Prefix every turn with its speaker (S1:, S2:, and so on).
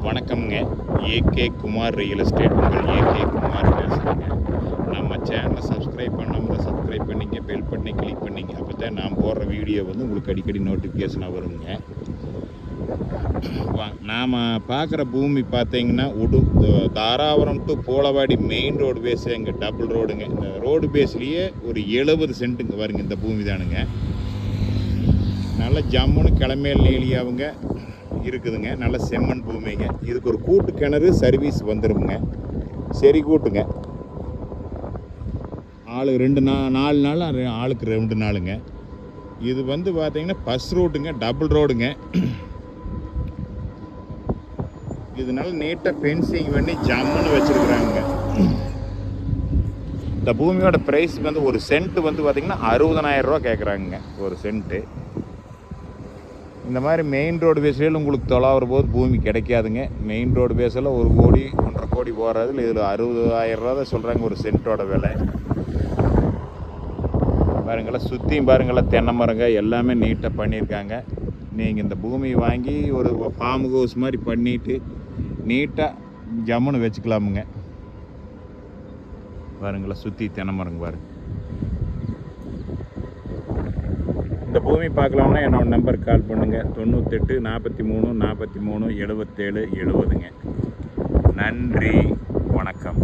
S1: வணக்கம்ங்க. AK Kumar real estate, உங்கள் AK Kumar பேசுகிறேங்க. நம்ம சேனலை சப்ஸ்கிரைப் பண்ணாமல் சப்ஸ்கிரைப் பண்ணிங்க, பெல் பண்ணி கிளிக் பண்ணிங்க. அப்போ தான் நான் போடுற வீடியோ வந்து உங்களுக்கு அடிக்கடி நோட்டிஃபிகேஷனாக வருங்க. நாம் பார்க்குற பூமி பார்த்தீங்கன்னா Dharapuram to Polavadi main road face, இங்கே டபுள் ரோடுங்க. இந்த ரோடு பேஸ்லேயே ஒரு 70 சென்ட்டுங்க வருங்க. இந்த பூமி தானுங்க. நல்ல ஜம்முன்னு கிளமேல் நீலியாவுங்க இருக்குதுங்க. நல்ல செம்மண் பூமிங்க. இதுக்கு ஒரு கூட்டு கிணறு சர்வீஸ் வந்துடுங்க. சரி கூட்டுங்க. ஆளுக்கு 4 நாள், ஆளுக்கு 2 நாளுங்க. இது வந்து பார்த்தீங்கன்னா பஸ் ரோட்டுங்க, டபுள் ரோடுங்க. இதனால நீட்டாக ஃபென்சிங் பண்ணி ஜம்முன்னு வச்சுருக்குறாங்க. இந்த பூமியோட ப்ரைஸ் வந்து ஒரு சென்ட் வந்து பார்த்திங்கன்னா 60,000 ரூபா கேட்குறாங்க ஒரு சென்ட்டு. இந்த மாதிரி மெயின் ரோடு பேஸில் உங்களுக்கு தொலைவர போது பூமி கிடைக்காதுங்க. மெயின் ரோடு பேஸில் 1 கோடி 1.5 கோடி போகிறதுல இதில் 60,000 ரூபா தான் சொல்கிறாங்க ஒரு சென்ட்டோட விலை. பாருங்களா, சுற்றியும் பாருங்களா, தென்னை மரங்க எல்லாமே நீட்டாக பண்ணியிருக்காங்க. நீங்கள் இந்த பூமி வாங்கி ஒரு ஃபார்ம் ஹவுஸ் மாதிரி பண்ணிவிட்டு நீட்டாக ஜம்முன்னு வச்சுக்கலாமுங்க. பாருங்களா, சுற்றி தென்னை மரங்க பாருங்க. இந்த பூமி பார்க்கலாம்னா என்னோட நம்பருக்கு கால் பண்ணுங்கள். 98 43 43 77 70ங்க. நன்றி, வணக்கம்.